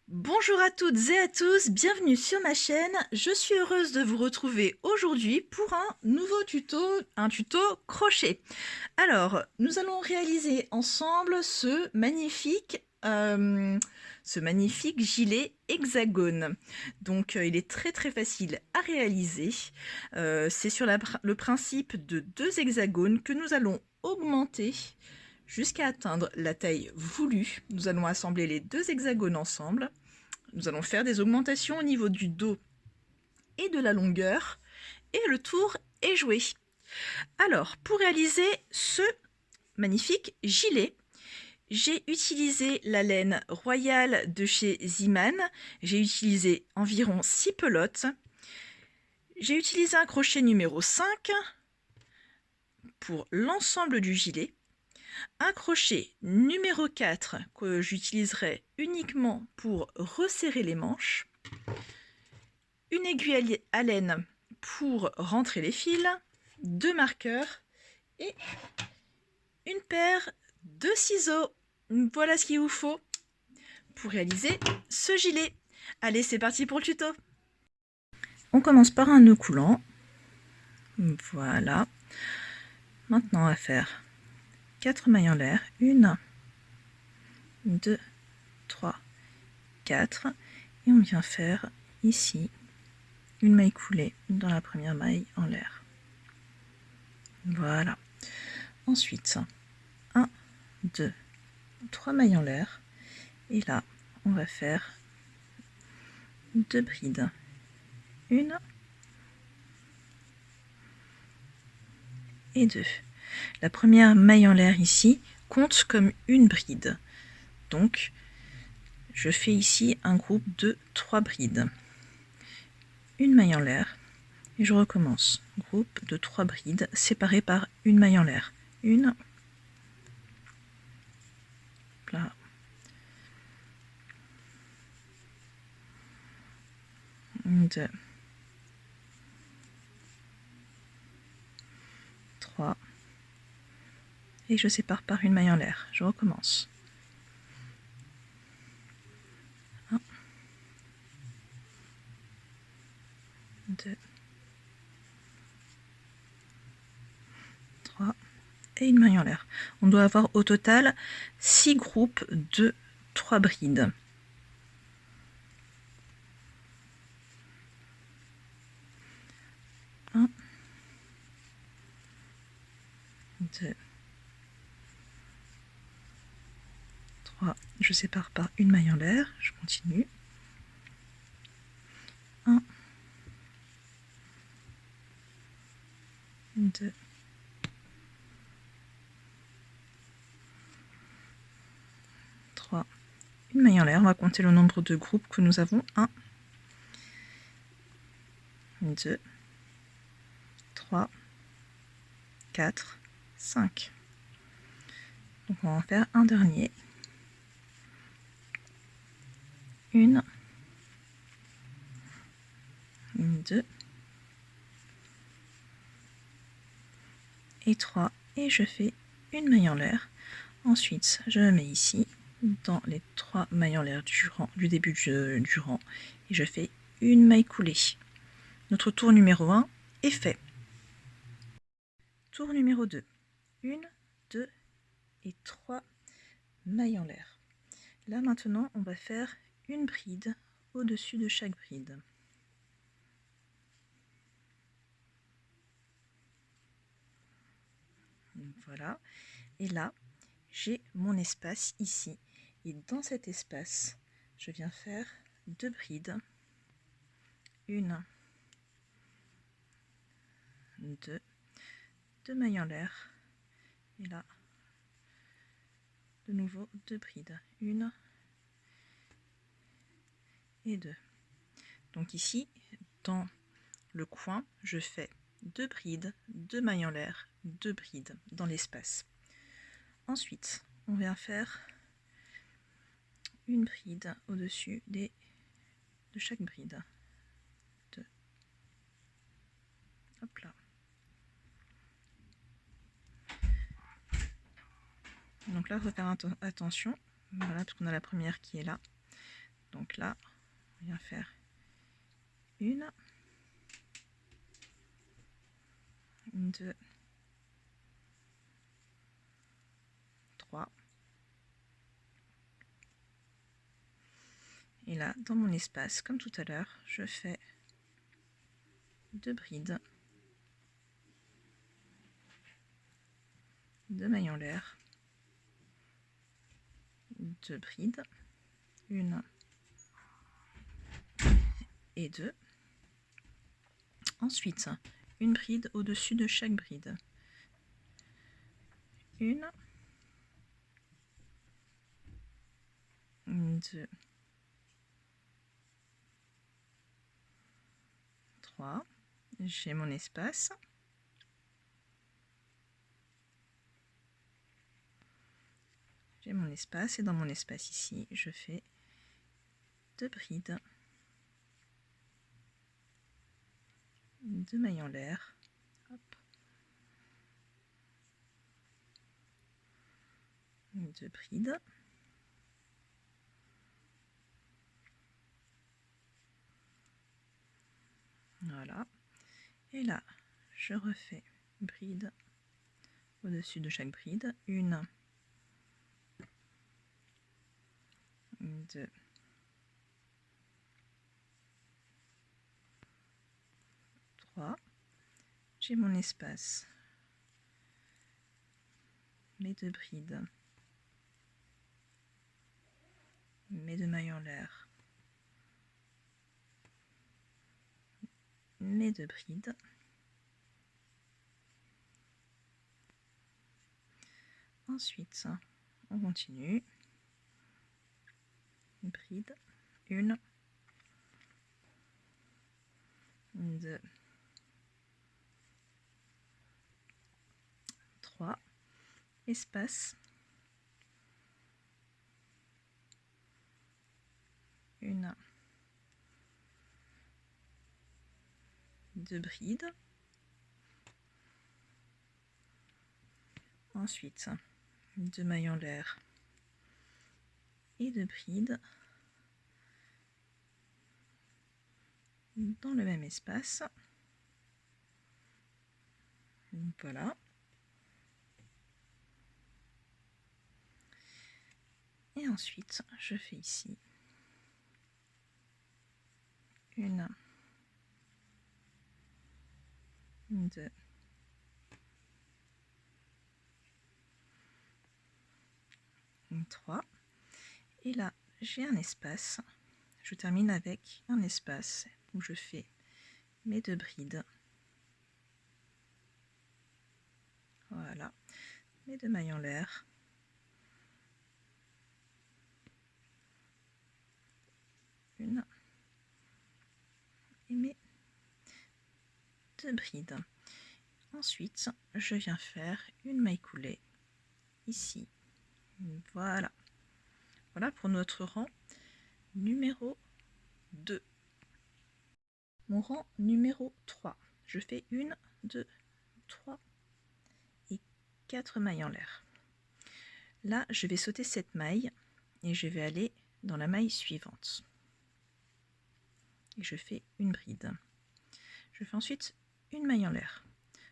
Bonjour à toutes et à tous, bienvenue sur ma chaîne. Je suis heureuse de vous retrouver aujourd'hui pour un nouveau tuto, un tuto crochet. Alors, nous allons réaliser ensemble ce magnifique gilet hexagone. Donc, il est très facile à réaliser. C'est sur le principe de deux hexagones que nous allons augmenter jusqu'à atteindre la taille voulue. Nous allons assembler les deux hexagones ensemble. Nous allons faire des augmentations au niveau du dos et de la longueur, et le tour est joué. Alors, pour réaliser ce magnifique gilet, j'ai utilisé la laine royale de chez Ziman. J'ai utilisé environ 6 pelotes. J'ai utilisé un crochet numéro 5 pour l'ensemble du gilet. Un crochet numéro 4 que j'utiliserai uniquement pour resserrer les manches. Une aiguille à laine pour rentrer les fils, 2 marqueurs et une paire de ciseaux. Voilà ce qu'il vous faut pour réaliser ce gilet. Allez, c'est parti pour le tuto. On commence par un nœud coulant. Voilà. Maintenant, on va faire 4 mailles en l'air. 1, 2, 3, 4. Et on vient faire ici une maille coulée dans la première maille en l'air. Voilà. Ensuite, 1, 2, 3 mailles en l'air. Et là, on va faire 2 brides. 1 et 2. La première maille en l'air ici compte comme une bride. Donc, je fais ici un groupe de 3 brides. Une maille en l'air et je recommence. Groupe de 3 brides séparées par une maille en l'air. 1, là, 2, 3 et je sépare par une maille en l'air. Je recommence. 1, 2, 3 et une maille en l'air. On doit avoir au total 6 groupes de 3 brides. 1, 2, 3, je sépare par une maille en l'air, je continue. 1, 2, 3, une maille en l'air, on va compter le nombre de groupes que nous avons. 1, 2, 3, 4, 5. Donc on va en faire un dernier. 1, 2 et 3 et je fais une maille en l'air. Ensuite, je me mets ici dans les 3 mailles en l'air du début du rang et je fais une maille coulée. Notre tour numéro 1 est fait. Tour numéro 2. 1, 2 et 3 mailles en l'air. Là maintenant, on va faire une bride au-dessus de chaque bride. Voilà. Et là, j'ai mon espace ici. Et dans cet espace, je viens faire 2 brides. 1, 2, 2 mailles en l'air. Et là, de nouveau 2 brides. 1 et 2. Donc ici, dans le coin, je fais 2 brides, 2 mailles en l'air, 2 brides dans l'espace. Ensuite, on vient faire une bride au-dessus de chaque bride. 2. Hop là. Donc là, il faut faire attention, voilà, parce qu'on a la première qui est là. Donc là, on vient faire une, 2, 3. Et là, dans mon espace, comme tout à l'heure, je fais 2 brides, 2 mailles en l'air, 2 brides, 1 et 2. Ensuite, une bride au-dessus de chaque bride. 1, 2, 3. J'ai mon espace. J'ai mon espace et dans mon espace ici, je fais 2 brides, 2 mailles en l'air, 2 brides, voilà, et là je refais bride au-dessus de chaque bride, 1, 2, 3. J'ai mon espace, mes 2 brides, mes 2 mailles en l'air, mes 2 brides, ensuite on continue, bride, 1, 2, 3, espace, 1, 2 brides, ensuite 2 mailles en l'air et 2 brides dans le même espace. Voilà. Et ensuite, je fais ici 1, 2, 3. Et là, j'ai un espace. Je termine avec un espace où je fais mes 2 brides. Voilà. Mes 2 mailles en l'air. Une. Et mes 2 brides. Ensuite, je viens faire une maille coulée ici. Voilà. Voilà pour notre rang numéro 2. Mon rang numéro 3. Je fais 1, 2, 3 et 4 mailles en l'air. Là, je vais sauter cette maille et je vais aller dans la maille suivante. Et je fais une bride. Je fais ensuite une maille en l'air.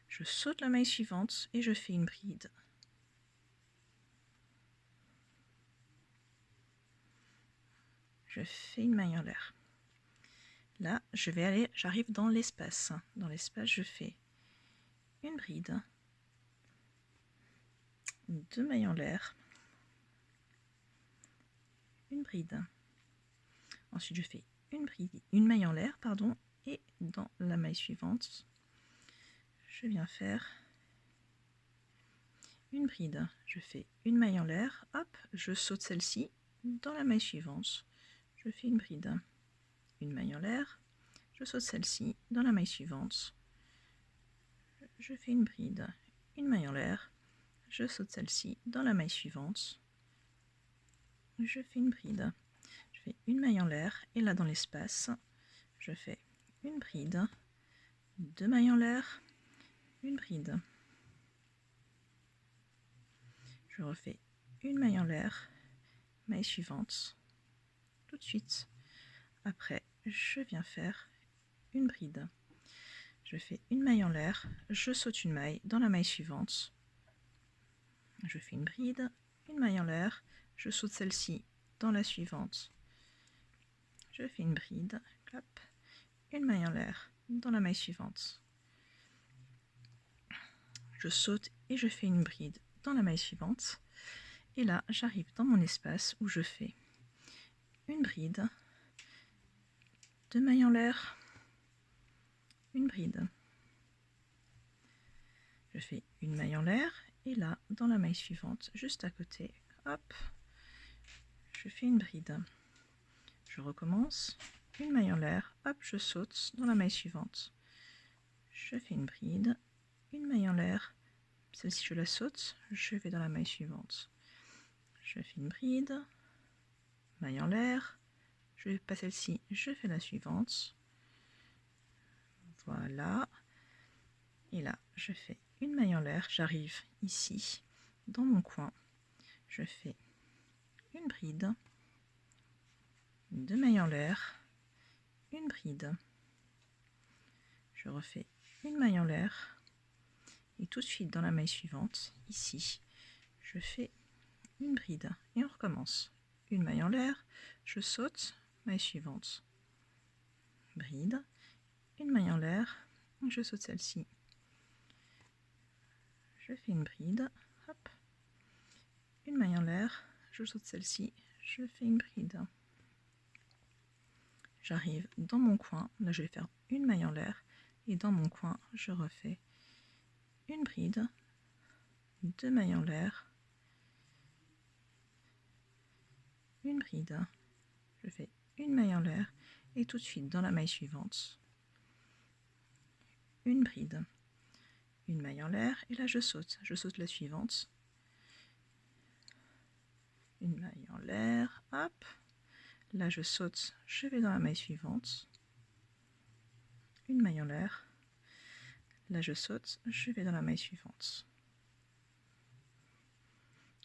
Je saute la maille suivante et je fais une bride. Je fais une maille en l'air. Là, j'arrive dans l'espace. Dans l'espace, je fais une bride, 2 mailles en l'air, une bride. Ensuite, je fais une maille en l'air, pardon, et dans la maille suivante, je viens faire une bride. Je fais une maille en l'air, hop, je saute celle-ci dans la maille suivante. Je fais une bride, une maille en l'air, je saute celle-ci dans la maille suivante. Je fais une bride, une maille en l'air, je saute celle-ci dans la maille suivante. Je fais une bride, je fais une maille en l'air et là dans l'espace, je fais une bride, 2 mailles en l'air, une bride. Je refais une maille en l'air, maille suivante, tout de suite. Après, je viens faire une bride. Je fais une maille en l'air, je saute une maille dans la maille suivante. Je fais une bride, une maille en l'air, je saute celle-ci dans la suivante. Je fais une bride, clap, une maille en l'air dans la maille suivante. Je saute et je fais une bride dans la maille suivante. Et là, j'arrive dans mon espace où je fais une bride, 2 mailles en l'air, une bride. Je fais une maille en l'air et là, dans la maille suivante, juste à côté, hop, je fais une bride. Je recommence, une maille en l'air, hop, je saute dans la maille suivante. Je fais une bride, une maille en l'air, celle-ci je la saute, je vais dans la maille suivante. Je fais une bride, maille en l'air, je fais pas celle-ci, je fais la suivante. Voilà. Et là, je fais une maille en l'air, j'arrive ici, dans mon coin, je fais une bride, 2 mailles en l'air, une bride. Je refais une maille en l'air, et tout de suite dans la maille suivante, ici, je fais une bride, et on recommence. Une maille en l'air, je saute, maille suivante, bride, une maille en l'air, je saute celle-ci, je fais une bride, hop, une maille en l'air, je saute celle-ci, je fais une bride. J'arrive dans mon coin, là je vais faire une maille en l'air, et dans mon coin, je refais une bride, 2 mailles en l'air, une bride, je fais une maille en l'air, et tout de suite dans la maille suivante, une bride, une maille en l'air, et là je saute la suivante, une maille en l'air, hop, là je saute, je vais dans la maille suivante, une maille en l'air, là je saute, je vais dans la maille suivante.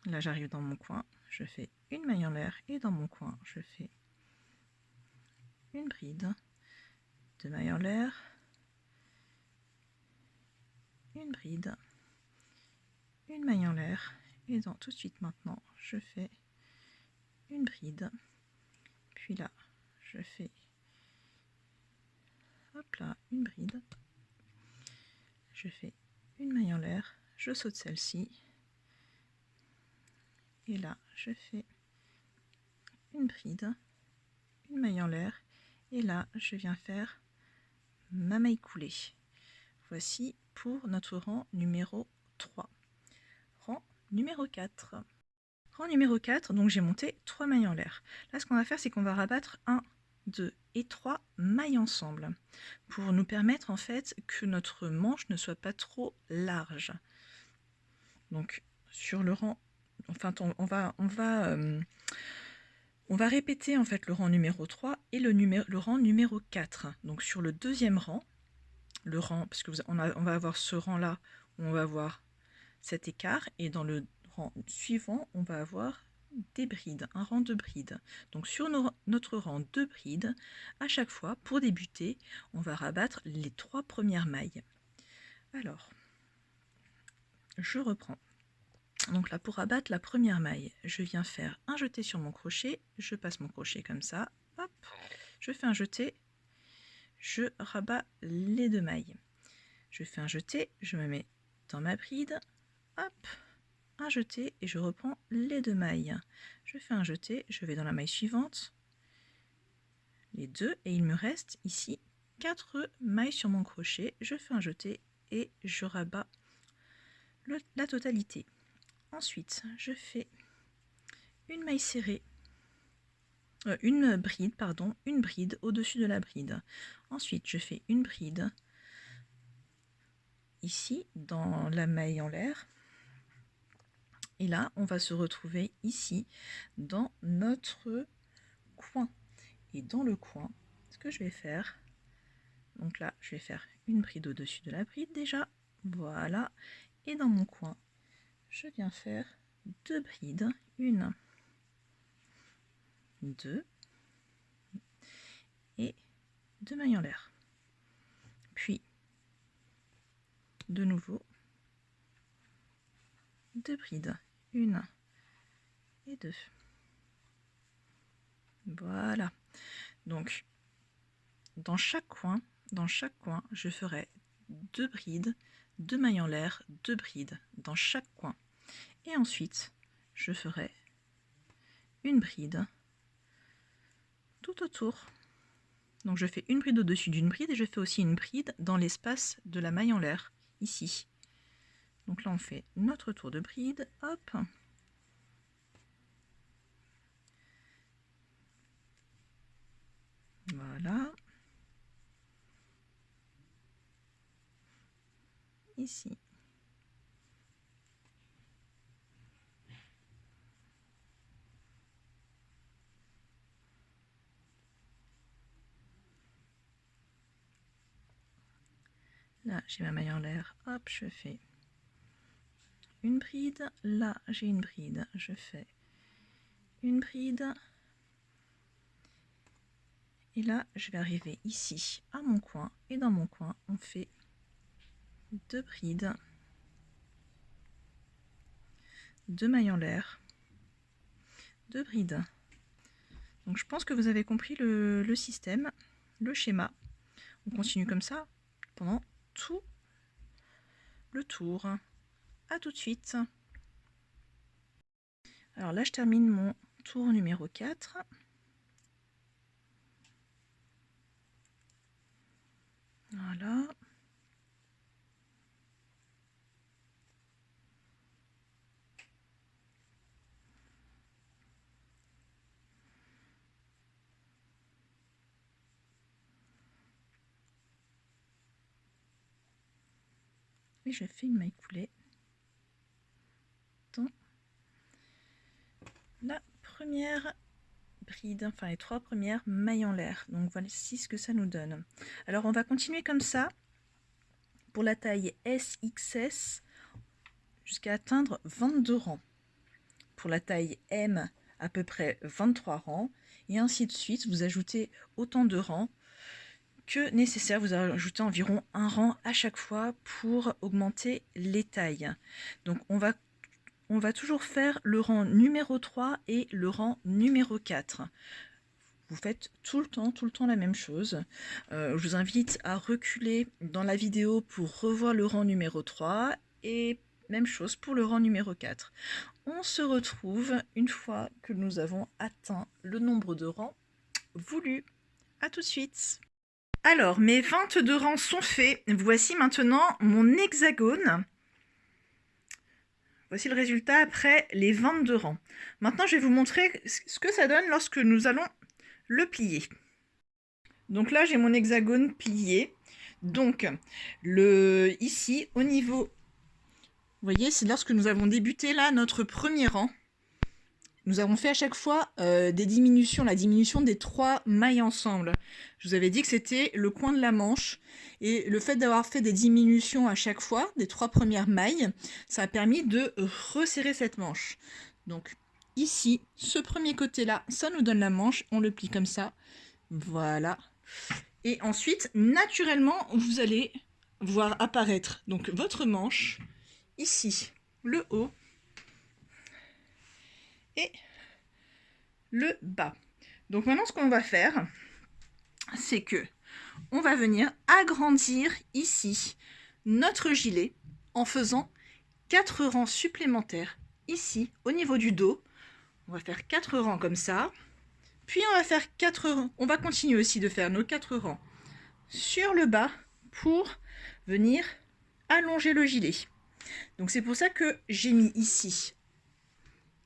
Là j'arrive dans mon coin, je fais une maille en l'air et dans mon coin je fais une bride, 2 mailles en l'air, une bride, une maille en l'air et tout de suite maintenant je fais une bride, puis là je fais hop là une bride, je fais une maille en l'air, je saute celle-ci et là je fais une bride, une maille en l'air et là je viens faire ma maille coulée. Voici pour notre rang numéro 3. Rang numéro 4. Rang numéro 4, donc j'ai monté 3 mailles en l'air. Là ce qu'on va faire c'est qu'on va rabattre 1, 2 et 3 mailles ensemble pour nous permettre en fait que notre manche ne soit pas trop large. Donc sur le rang, enfin on va répéter en fait le rang numéro 3 et le rang numéro 4. Donc sur le deuxième rang, le rang, parce que on va avoir ce rang là où on va avoir cet écart, et dans le rang suivant on va avoir des brides, un rang de brides. Donc sur notre rang de brides, à chaque fois pour débuter on va rabattre les 3 premières mailles. Alors je reprends. Donc là pour rabattre la première maille, je viens faire un jeté sur mon crochet, je passe mon crochet comme ça, hop, je fais un jeté, je rabats les 2 mailles. Je fais un jeté, je me mets dans ma bride, hop, un jeté et je reprends les 2 mailles. Je fais un jeté, je vais dans la maille suivante, les 2, et il me reste ici 4 mailles sur mon crochet. Je fais un jeté et je rabats la totalité. Ensuite, je fais une maille serrée, une bride au-dessus de la bride. Ensuite, je fais une bride ici dans la maille en l'air. Et là, on va se retrouver ici dans notre coin. Et dans le coin, ce que je vais faire, donc là, je vais faire une bride au-dessus de la bride déjà. Voilà. Et dans mon coin, je viens faire 2 brides. 1, 2. 2 mailles en l'air, puis de nouveau 2 brides, 1 et 2. Voilà. Donc dans chaque coin, je ferai 2 brides, 2 mailles en l'air, 2 brides dans chaque coin. Et ensuite, je ferai une bride tout autour. Donc je fais une bride au-dessus d'une bride et je fais aussi une bride dans l'espace de la maille en l'air, ici. Donc là on fait notre tour de bride, hop. Voilà. Ici. Là, j'ai ma maille en l'air, hop, je fais une bride. Là, j'ai une bride, je fais une bride. Et là, je vais arriver ici, à mon coin. Et dans mon coin, on fait 2 brides, 2 mailles en l'air, 2 brides. Donc je pense que vous avez compris le système, le schéma. On continue comme ça pendant tout le tour. À tout de suite. Alors là, je termine mon tour numéro 4. Voilà. Et je fais une maille coulée dans la première bride, enfin les 3 premières mailles en l'air. Donc voici ce que ça nous donne. Alors on va continuer comme ça pour la taille SXS jusqu'à atteindre 22 rangs. Pour la taille M, à peu près 23 rangs, et ainsi de suite. Vous ajoutez autant de rangs que nécessaire. Vous ajoutez environ un rang à chaque fois pour augmenter les tailles. Donc on va toujours faire le rang numéro 3 et le rang numéro 4. Vous faites tout le temps la même chose. Je vous invite à reculer dans la vidéo pour revoir le rang numéro 3 et même chose pour le rang numéro 4. On se retrouve une fois que nous avons atteint le nombre de rangs voulu. À tout de suite. Alors, mes 22 rangs sont faits. Voici maintenant mon hexagone. Voici le résultat après les 22 rangs. Maintenant, je vais vous montrer ce que ça donne lorsque nous allons le plier. Donc là, j'ai mon hexagone plié. Donc, ici, au niveau... Vous voyez, c'est lorsque nous avons débuté là notre premier rang. Nous avons fait à chaque fois des diminutions, la diminution des 3 mailles ensemble. Je vous avais dit que c'était le coin de la manche. Et le fait d'avoir fait des diminutions à chaque fois, des 3 premières mailles, ça a permis de resserrer cette manche. Donc ici, ce premier côté-là, ça nous donne la manche. On le plie comme ça. Voilà. Et ensuite, naturellement, vous allez voir apparaître donc votre manche, ici, le haut, et le bas. Donc maintenant, ce qu'on va faire, c'est que on va venir agrandir ici notre gilet en faisant 4 rangs supplémentaires ici au niveau du dos. On va faire 4 rangs comme ça. Puis on va faire 4 rangs. On va continuer aussi de faire nos 4 rangs sur le bas pour venir allonger le gilet. Donc c'est pour ça que j'ai mis ici,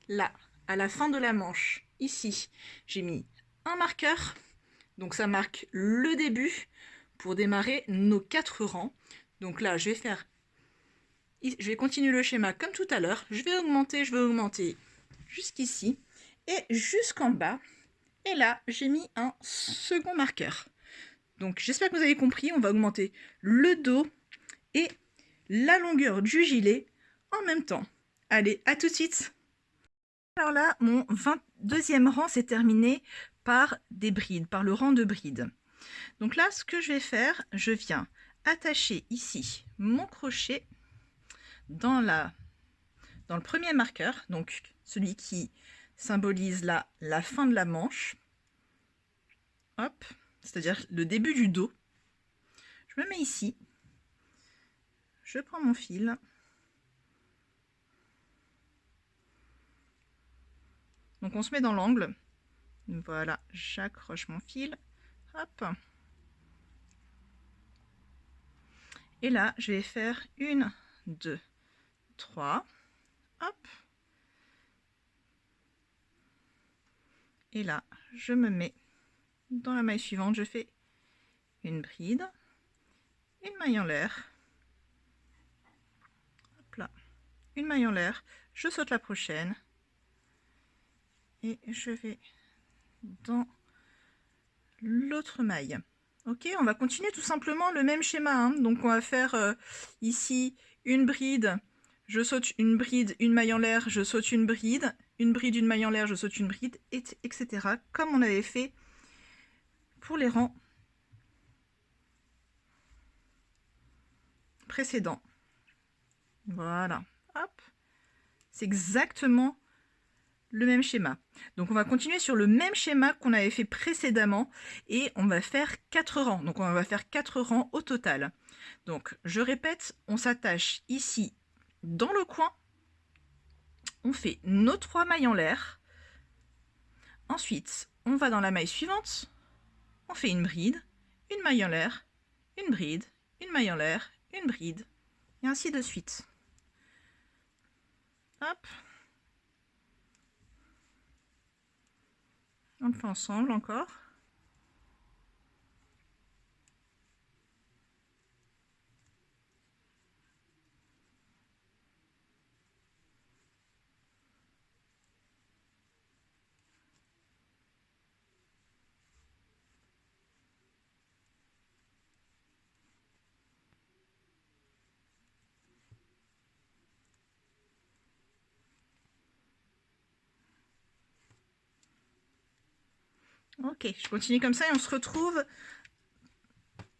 là, à la fin de la manche, ici, j'ai mis un marqueur. Donc ça marque le début pour démarrer nos 4 rangs. Donc là, je vais continuer le schéma comme tout à l'heure. Je vais augmenter jusqu'ici et jusqu'en bas. Et là, j'ai mis un second marqueur. Donc j'espère que vous avez compris. On va augmenter le dos et la longueur du gilet en même temps. Allez, à tout de suite. Alors là, mon 22e rang s'est terminé par des brides, par le rang de brides. Donc là, ce que je vais faire, je viens attacher ici mon crochet dans le premier marqueur, donc celui qui symbolise là la fin de la manche. Hop, c'est-à-dire le début du dos. Je me mets ici. Je prends mon fil. Donc on se met dans l'angle. Voilà, j'accroche mon fil. Hop. Et là, je vais faire 1, 2, 3. Hop. Et là, je me mets dans la maille suivante. Je fais une bride, une maille en l'air. Hop là. Une maille en l'air. Je saute la prochaine. Et je vais dans l'autre maille. Ok, on va continuer tout simplement le même schéma. Hein. Donc on va faire ici une bride, je saute une bride, une maille en l'air, je saute une bride, une maille en l'air, je saute une bride, etc. Comme on avait fait pour les rangs précédents. Voilà, hop, c'est exactement le même schéma. Donc on va continuer sur le même schéma qu'on avait fait précédemment et on va faire 4 rangs. Donc on va faire 4 rangs au total. Donc je répète, on s'attache ici dans le coin, on fait nos 3 mailles en l'air. Ensuite, on va dans la maille suivante, on fait une bride, une maille en l'air, une bride, une maille en l'air, une bride, et ainsi de suite. Hop. On le fait ensemble encore. Ok, je continue comme ça et on se retrouve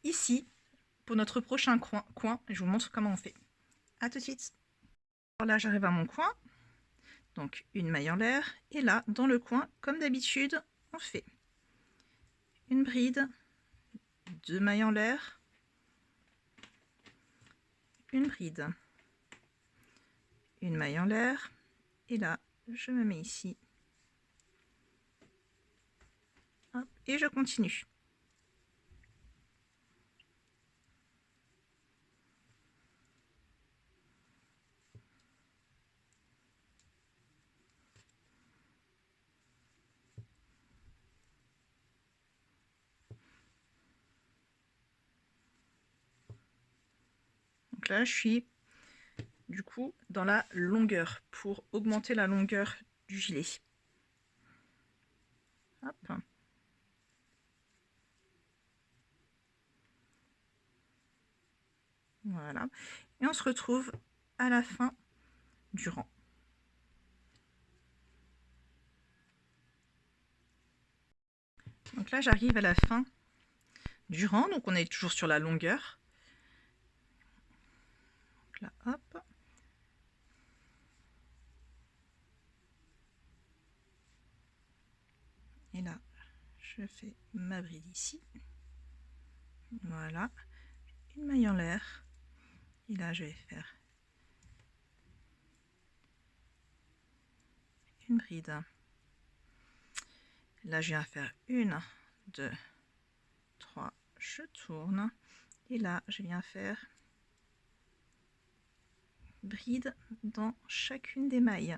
ici pour notre prochain coin. Je vous montre comment on fait. A tout de suite. Alors là, j'arrive à mon coin. Donc une maille en l'air. Et là, dans le coin, comme d'habitude, on fait une bride, 2 mailles en l'air, une bride, une maille en l'air. Et là, je me mets ici. Hop, et je continue. Donc là, je suis du coup dans la longueur pour augmenter la longueur du gilet. Hop. Voilà. Et on se retrouve à la fin du rang. Donc là, j'arrive à la fin du rang. Donc on est toujours sur la longueur. Donc là, hop. Et là, je fais ma bride ici. Voilà. Une maille en l'air. Et là, je vais faire une bride. Là, je viens faire 1, 2, 3, je tourne. Et là, je viens faire bride dans chacune des mailles.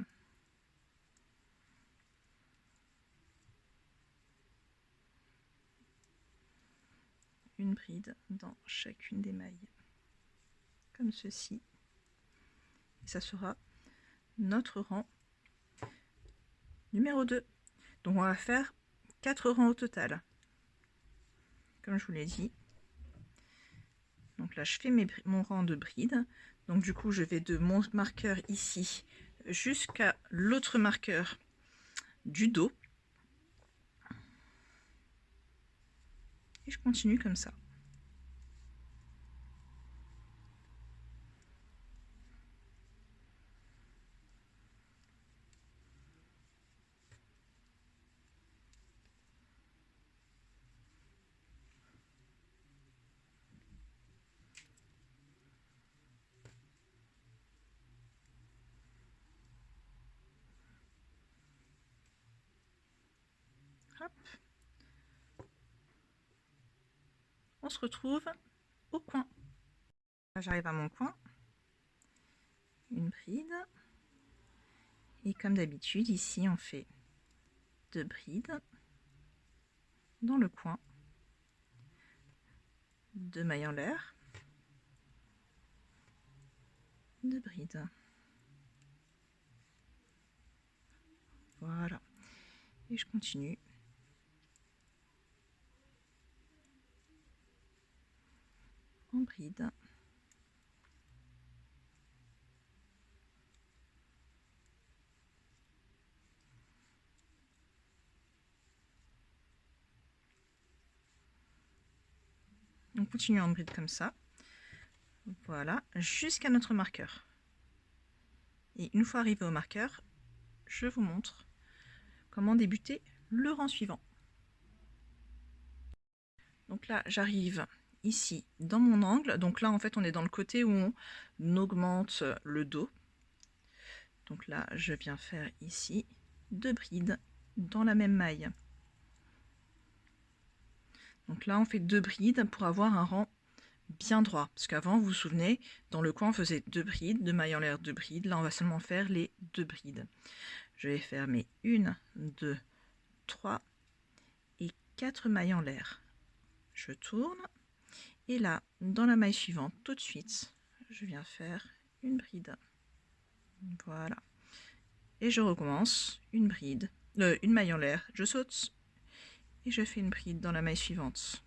Une bride dans chacune des mailles. Comme ceci. Et ça sera notre rang numéro 2. Donc on va faire 4 rangs au total. Comme je vous l'ai dit. Donc là, je fais mon rang de bride. Donc du coup, je vais de mon marqueur ici jusqu'à l'autre marqueur du dos. Et je continue comme ça. Hop. On se retrouve au coin. J'arrive à mon coin. Une bride. Et comme d'habitude, ici, on fait 2 brides dans le coin, 2 mailles en l'air, 2 brides. Voilà. Et je continue. En bride. On continue en bride comme ça. Voilà, jusqu'à notre marqueur. Et une fois arrivé au marqueur, je vous montre comment débuter le rang suivant. Donc là, j'arrive ici dans mon angle. Donc là, en fait, on est dans le côté où on augmente le dos. Donc là, je viens faire ici 2 brides dans la même maille. Donc là, on fait 2 brides pour avoir un rang bien droit. Parce qu'avant, vous vous souvenez, dans le coin, on faisait 2 brides, 2 mailles en l'air, 2 brides. Là, on va seulement faire les 2 brides. Je vais faire mes 1, 2, 3 et 4 mailles en l'air. Je tourne. Et là, dans la maille suivante, tout de suite, je viens faire une bride. Voilà. Et je recommence une bride, une maille en l'air, je saute et je fais une bride dans la maille suivante.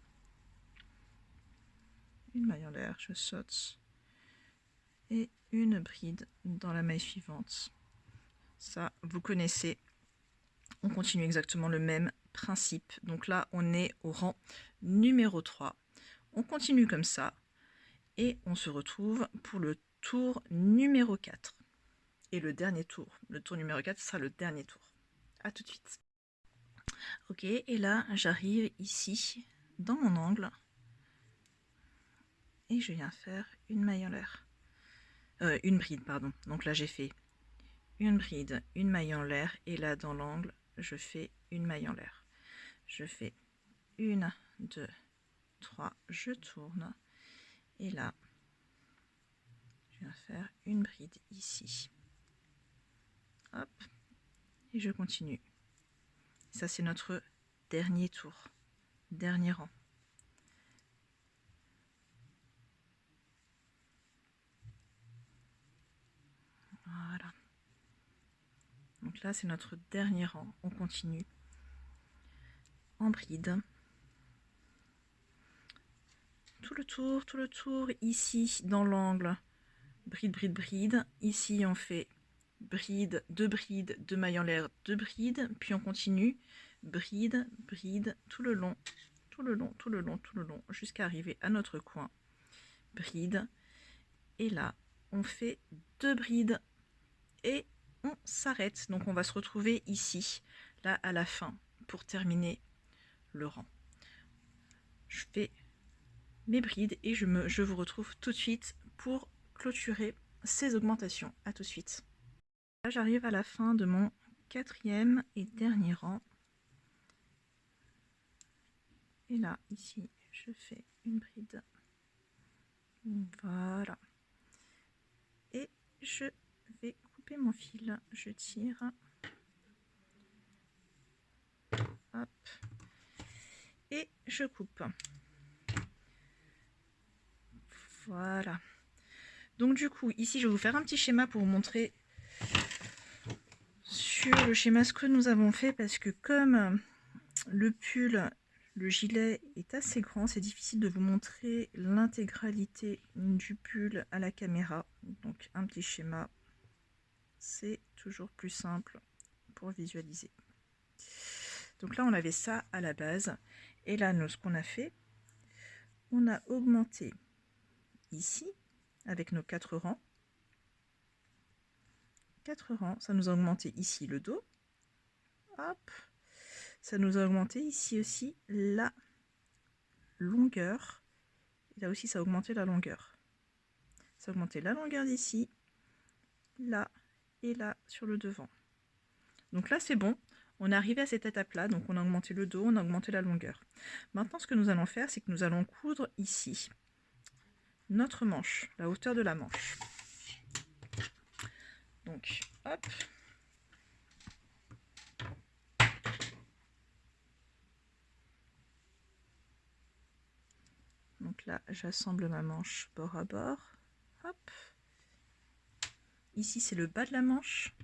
Une maille en l'air, je saute et une bride dans la maille suivante. Ça, vous connaissez. On continue exactement le même principe. Donc là, on est au rang numéro 3. On continue comme ça et on se retrouve pour le tour numéro 4. Et le dernier tour. Le tour numéro 4 sera le dernier tour. A tout de suite. Ok, et là, j'arrive ici, dans mon angle, et je viens faire une maille en l'air. Une bride, pardon. Donc là, j'ai fait une bride, une maille en l'air, et là, dans l'angle, je fais une maille en l'air. Je fais 1, 2, 3, je tourne, et là, je viens faire une bride ici. Hop, et je continue. Ça, c'est notre dernier tour, dernier rang. Voilà. Donc là, c'est notre dernier rang. On continue en bride. Tout le tour, ici, dans l'angle, bride, bride, bride. Ici, on fait bride, 2 mailles en l'air, 2 brides, puis on continue, bride, bride, tout le long, tout le long, tout le long, tout le long, jusqu'à arriver à notre coin, bride, et là, on fait 2 brides, et on s'arrête. Donc on va se retrouver ici, là, à la fin, pour terminer le rang. Je fais mes brides et je vous retrouve tout de suite pour clôturer ces augmentations. A tout de suite. Là, j'arrive à la fin de mon 4e et dernier rang. Et là, ici, je fais une bride. Voilà. Et je vais couper mon fil. Je tire. Hop. Et je coupe. Voilà. Donc du coup, ici, je vais vous faire un petit schéma pour vous montrer sur le schéma ce que nous avons fait, parce que comme le pull, le gilet est assez grand, c'est difficile de vous montrer l'intégralité du pull à la caméra. Donc un petit schéma, c'est toujours plus simple pour visualiser. Donc là, on avait ça à la base. Et là, nous, ce qu'on a fait, on a augmenté ici avec nos 4 rangs. 4 rangs, ça nous a augmenté ici le dos. Hop, ça nous a augmenté ici aussi la longueur. Et là aussi, ça a augmenté la longueur. Ça a augmenté la longueur d'ici, là et là sur le devant. Donc là, c'est bon. On est arrivé à cette étape-là. Donc on a augmenté le dos, on a augmenté la longueur. Maintenant, ce que nous allons faire, c'est que nous allons coudre ici notre manche, la hauteur de la manche. Donc, hop. Donc là, j'assemble ma manche bord à bord. Hop. Ici, c'est le bas de la manche.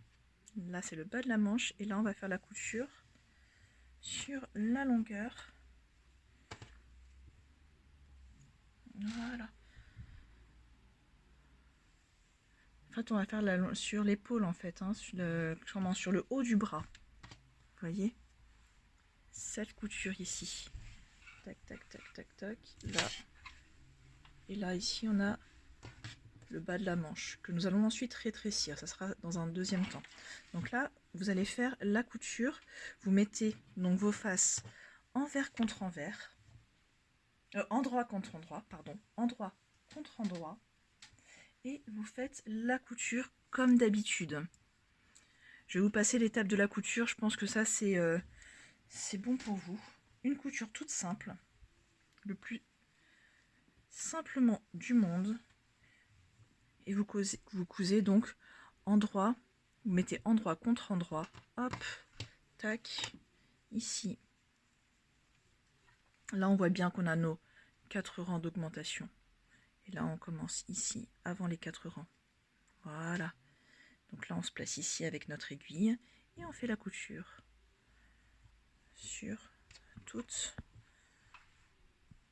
Là, c'est le bas de la manche. Et là, on va faire la couture sur la longueur. Voilà. En fait, on va faire sur l'épaule, en fait, hein, sur le haut du bras. Vous voyez? Cette couture ici. Tac, tac, tac, tac, tac. Là. Et là, ici, on a le bas de la manche, que nous allons ensuite rétrécir. Ça sera dans un deuxième temps. Donc là, vous allez faire la couture. Vous mettez donc vos faces envers contre envers. Endroit contre endroit, pardon. Endroit contre endroit. Et vous faites la couture comme d'habitude. Je vais vous passer l'étape de la couture. Je pense que ça, c'est bon pour vous. Une couture toute simple. Le plus simplement du monde. Et vous cousez donc endroit. Vous mettez endroit contre endroit. Hop, tac, ici. Là, on voit bien qu'on a nos 4 rangs d'augmentation. Et là, on commence ici, avant les 4 rangs. Voilà. Donc là, on se place ici avec notre aiguille et on fait la couture sur toute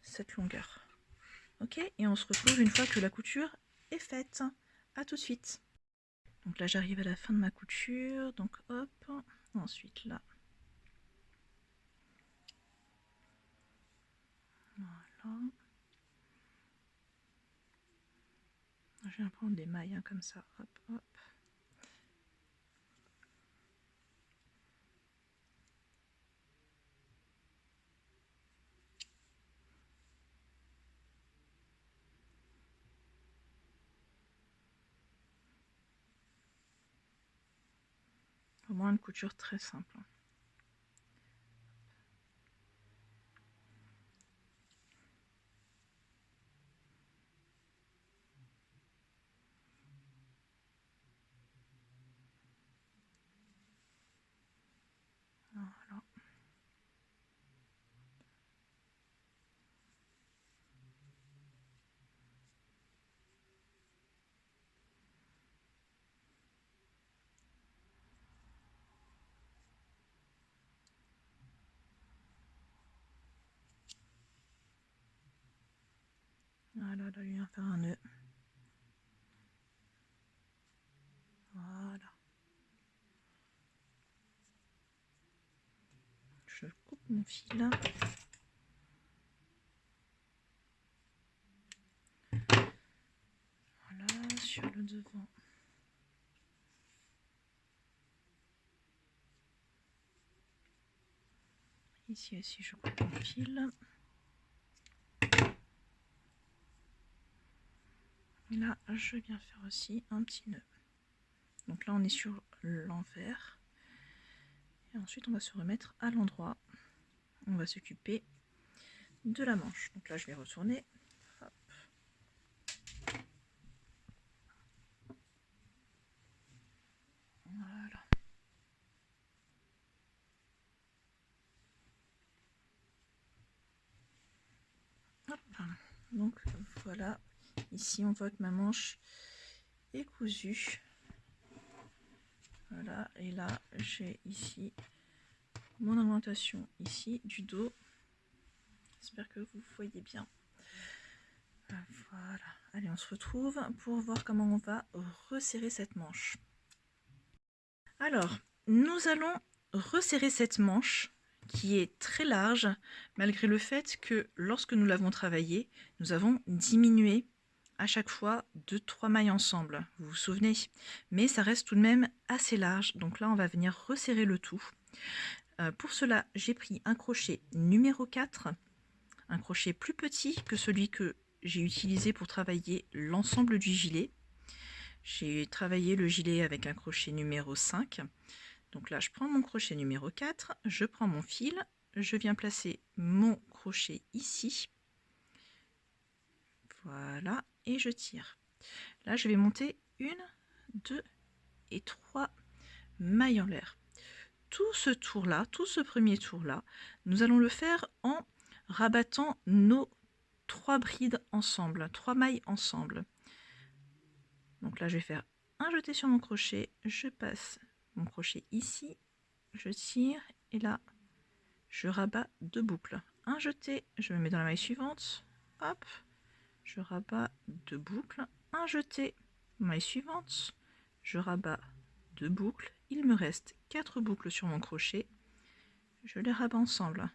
cette longueur. Ok, et on se retrouve une fois que la couture est faite. À tout de suite. Donc là, j'arrive à la fin de ma couture. Donc hop, ensuite là. Voilà. Je vais prendre des mailles hein, comme ça. Hop, hop. Vraiment une couture très simple. Voilà. Voilà, là, je viens faire un nœud. Voilà. Je coupe mon fil. Voilà, sur le devant. Ici aussi, je coupe mon fil. Là, je viens faire aussi un petit nœud. Donc là, on est sur l'envers. Et ensuite, on va se remettre à l'endroit. On va s'occuper de la manche. Donc là, je vais retourner. Hop. Voilà. Hop. Donc voilà. Ici, on voit que ma manche est cousue. Voilà. Et là, j'ai ici mon augmentation ici du dos. J'espère que vous voyez bien. Voilà. Allez, on se retrouve pour voir comment on va resserrer cette manche. Alors, nous allons resserrer cette manche qui est très large, malgré le fait que lorsque nous l'avons travaillé, nous avons diminué à chaque fois 2-3 mailles ensemble, vous vous souvenez? Mais ça reste tout de même assez large, donc là on va venir resserrer le tout. Pour cela, j'ai pris un crochet numéro 4, un crochet plus petit que celui que j'ai utilisé pour travailler l'ensemble du gilet. J'ai travaillé le gilet avec un crochet numéro 5. Donc là, je prends mon crochet numéro 4, je prends mon fil, je viens placer mon crochet ici. Voilà, et je tire. Là, je vais monter 1, 2 et 3 mailles en l'air. Tout ce tour-là, tout ce premier tour-là, nous allons le faire en rabattant nos 3 brides ensemble, 3 mailles ensemble. Donc là, je vais faire un jeté sur mon crochet, je passe mon crochet ici, je tire et là, je rabats 2 boucles. Un jeté, je me mets dans la maille suivante, hop, je rabats 2 boucles, un jeté, maille suivante, je rabats 2 boucles, il me reste 4 boucles sur mon crochet, je les rabats ensemble.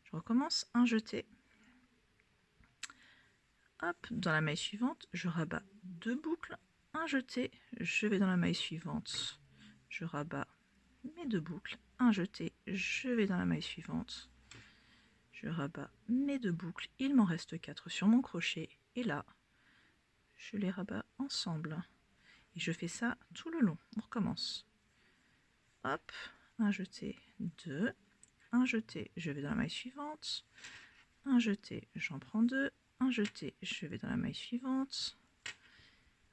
Je recommence, un jeté, hop, dans la maille suivante, je rabats 2 boucles, un jeté, je vais dans la maille suivante, je rabats mes 2 boucles, un jeté, je vais dans la maille suivante, je rabats mes 2 boucles, il m'en reste 4 sur mon crochet, et là, je les rabats ensemble. Et je fais ça tout le long. On recommence. Hop, un jeté, 2, un jeté, je vais dans la maille suivante, un jeté, j'en prends 2, un jeté, je vais dans la maille suivante,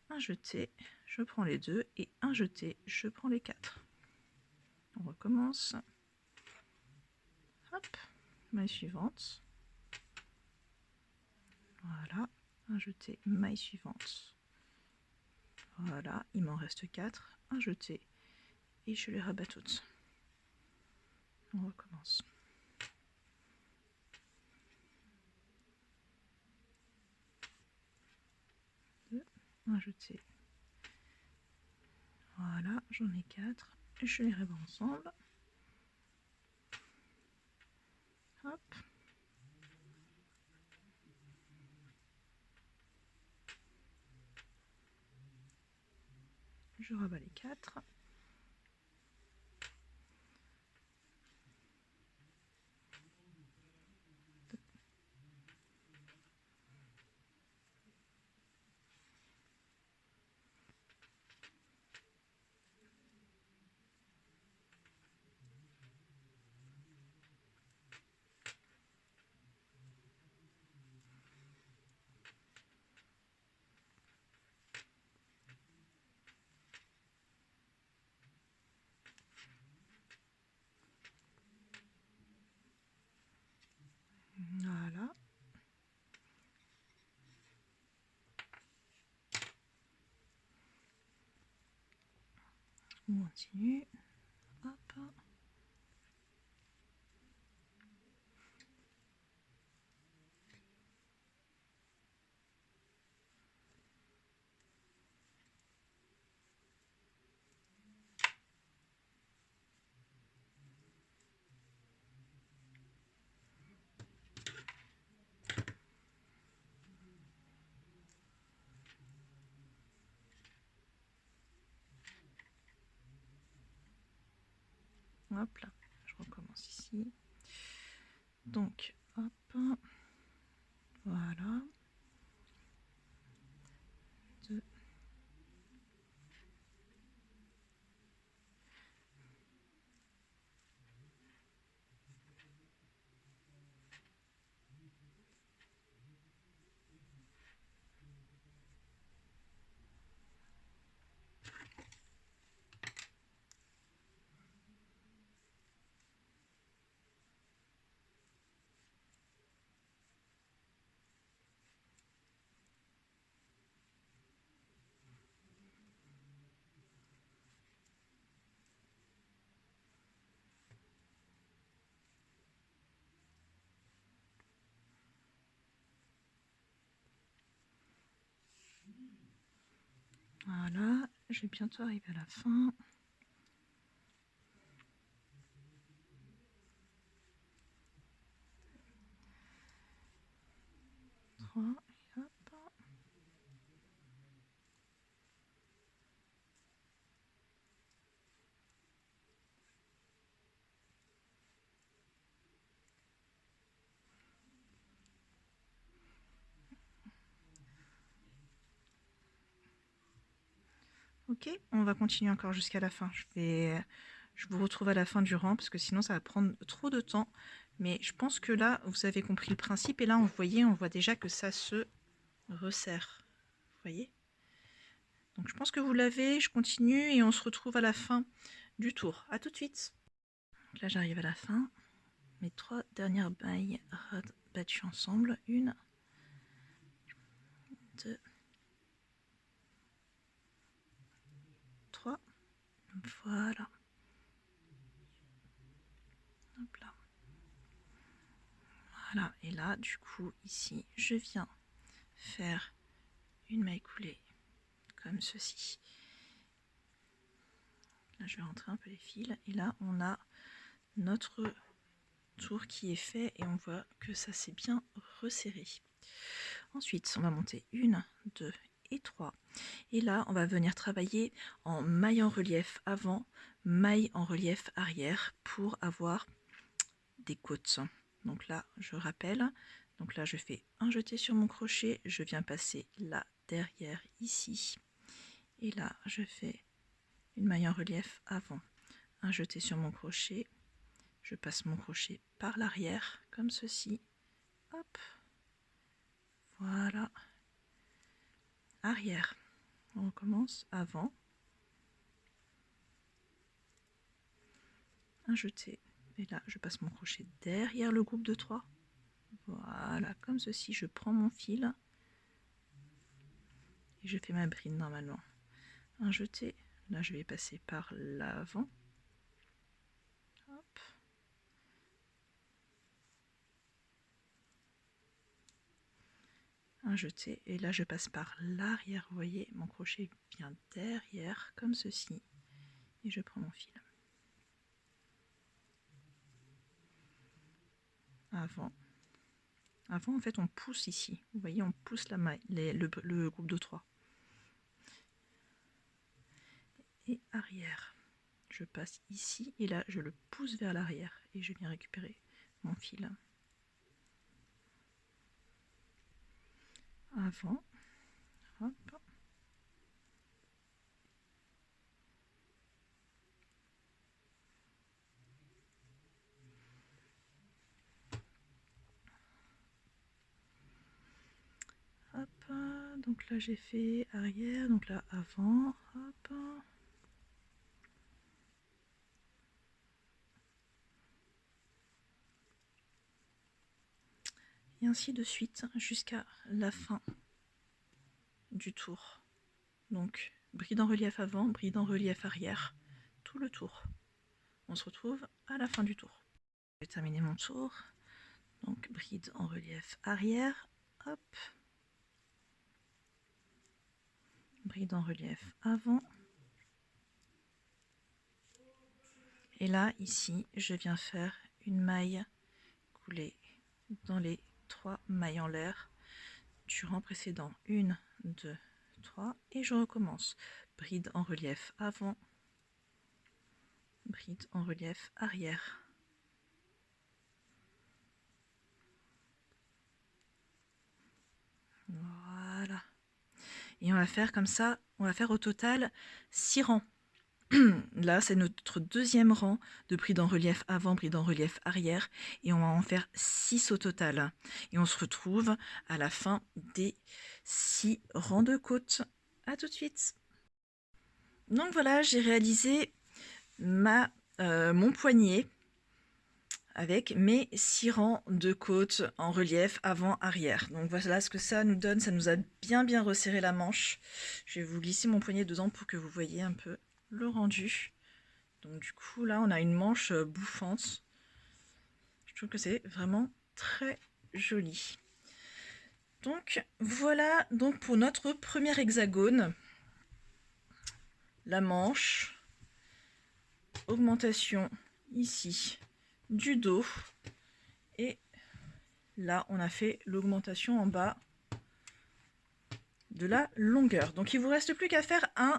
un jeté, je prends les 2, et un jeté, je prends les 4. On recommence. Hop, maille suivante. Voilà, un jeté, maille suivante. Voilà, il m'en reste 4, un jeté, et je les rabats toutes. On recommence. Un jeté. Voilà, j'en ai 4. Je les rabats ensemble. Hop. Je rabats les 4. Voilà. On continue. Hop. Hop là, je recommence ici. Donc, hop, voilà. 2. Voilà, je vais bientôt arriver à la fin. 3, et hop. Ok, on va continuer encore jusqu'à la fin. Je vous retrouve à la fin du rang parce que sinon ça va prendre trop de temps. Mais je pense que là, vous avez compris le principe. Et là, on voit déjà que ça se resserre. Vous voyez? Donc je pense que vous l'avez. Je continue et on se retrouve à la fin du tour. À tout de suite. Donc là, j'arrive à la fin. Mes 3 dernières mailles battues ensemble. 1, 2, 3. Voilà. Hop là. Voilà. Et là, du coup, ici, je viens faire une maille coulée comme ceci. Là, je vais rentrer un peu les fils. Et là, on a notre tour qui est fait et on voit que ça s'est bien resserré. Ensuite, on va monter 1, 2 et 3. Et là, on va venir travailler en maille en relief avant, maille en relief arrière pour avoir des côtes. Donc là, je rappelle. Donc là, je fais un jeté sur mon crochet. Je viens passer là derrière ici. Et là, je fais une maille en relief avant, un jeté sur mon crochet. Je passe mon crochet par l'arrière, comme ceci. Hop. Voilà. Arrière. On recommence. Avant. Un jeté. Et là, je passe mon crochet derrière le groupe de 3. Voilà, comme ceci. Je prends mon fil. Et je fais ma bride normalement. Un jeté. Là, je vais passer par l'avant. Hop. Un jeté. Et là, je passe par l'arrière. Vous voyez, mon crochet vient derrière, comme ceci. Et je prends mon fil. Avant. Avant, en fait, on pousse ici. Vous voyez, on pousse la maille, le groupe de 3. Et arrière. Je passe ici et là, je le pousse vers l'arrière et je viens récupérer mon fil. Avant. Hop. Hop. Donc là, j'ai fait arrière. Donc là, avant. Hop. Et ainsi de suite jusqu'à la fin du tour. Donc, bride en relief avant, bride en relief arrière, tout le tour. On se retrouve à la fin du tour. Je vais terminer mon tour. Donc, bride en relief arrière, hop. Bride en relief avant. Et là, ici, je viens faire une maille coulée dans les 3 mailles en l'air du rang précédent. 1, 2, 3 et je recommence. Bride en relief avant, bride en relief arrière. Voilà. Et on va faire comme ça, on va faire au total 6 rangs. Là, c'est notre deuxième rang de bride en relief avant, bride en relief arrière. Et on va en faire 6 au total. Et on se retrouve à la fin des 6 rangs de côte. À tout de suite. Donc voilà, j'ai réalisé mon poignet avec mes 6 rangs de côte en relief avant-arrière. Donc voilà ce que ça nous donne. Ça nous a bien resserré la manche. Je vais vous glisser mon poignet dedans pour que vous voyez un peu le rendu. Donc du coup là on a une manche bouffante. Je trouve que c'est vraiment très joli. Donc voilà donc pour notre premier hexagone. La manche, augmentation ici du dos et là on a fait l'augmentation en bas de la longueur. Donc il vous reste plus qu'à faire un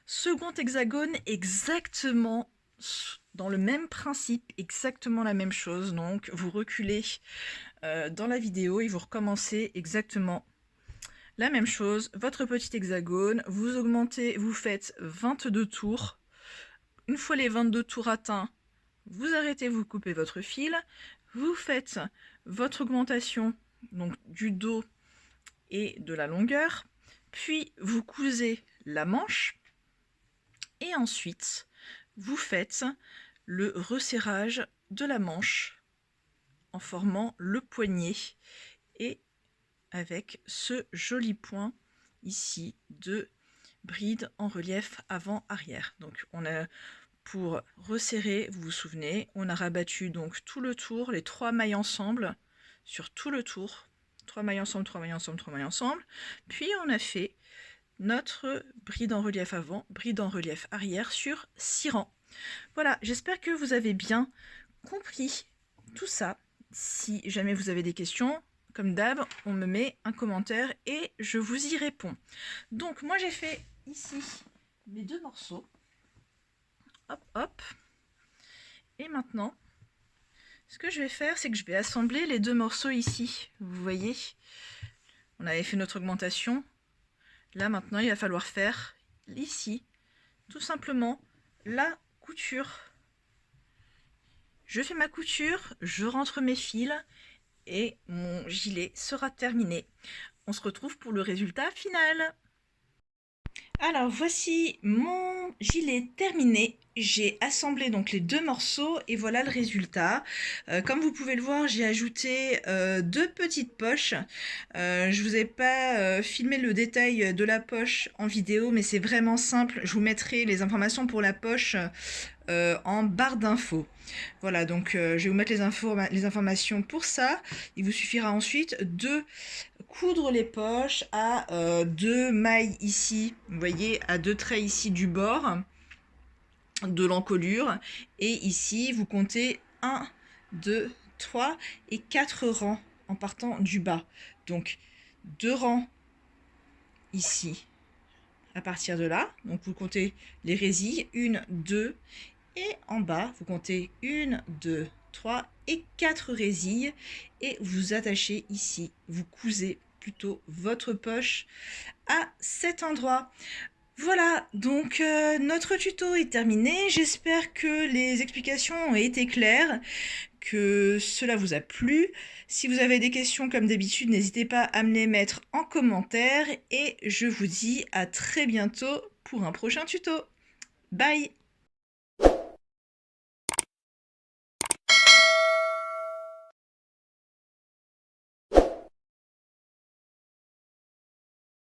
second hexagone exactement dans le même principe, exactement la même chose. Donc vous reculez dans la vidéo et vous recommencez exactement la même chose. Votre petit hexagone, vous augmentez, vous faites 22 tours. Une fois les 22 tours atteints, vous arrêtez, vous coupez votre fil, vous faites votre augmentation donc du dos et de la longueur, puis vous cousez la manche et ensuite vous faites le resserrage de la manche en formant le poignet et avec ce joli point ici de bride en relief avant-arrière. Donc on a, pour resserrer, vous vous souvenez, on a rabattu donc tout le tour, les 3 mailles ensemble sur tout le tour, 3 mailles ensemble, 3 mailles ensemble, 3 mailles ensemble, puis on a fait notre bride en relief avant, bride en relief arrière sur 6 rangs. Voilà, j'espère que vous avez bien compris tout ça. Si jamais vous avez des questions, comme d'hab, on me met un commentaire et je vous y réponds. Donc moi j'ai fait ici mes 2 morceaux. Hop, hop. Et maintenant, ce que je vais faire, c'est que je vais assembler les 2 morceaux ici. Vous voyez, on avait fait notre augmentation. Là maintenant, il va falloir faire ici, tout simplement, la couture. Je fais ma couture, je rentre mes fils et mon gilet sera terminé. On se retrouve pour le résultat final. Alors voici mon gilet terminé. J'ai assemblé donc les 2 morceaux et voilà le résultat. Comme vous pouvez le voir, j'ai ajouté 2 petites poches. Je vous ai pas filmé le détail de la poche en vidéo, mais c'est vraiment simple. Je vous mettrai les informations pour la poche en barre d'infos. Voilà, donc je vais vous mettre les informations pour ça. Il vous suffira ensuite de coudre les poches à 2 mailles ici, vous voyez, à 2 traits ici du bord de l'encolure, et ici vous comptez 1, 2, 3 et 4 rangs en partant du bas. Donc 2 rangs ici à partir de là, donc vous comptez les résilles, 1, 2, et en bas vous comptez 1, 2, 3 et 4 résilles, et vous attachez ici, vous cousez plutôt votre poche à cet endroit. Voilà, donc notre tuto est terminé. J'espère que les explications ont été claires, que cela vous a plu. Si vous avez des questions comme d'habitude, n'hésitez pas à me les mettre en commentaire et je vous dis à très bientôt pour un prochain tuto. Bye!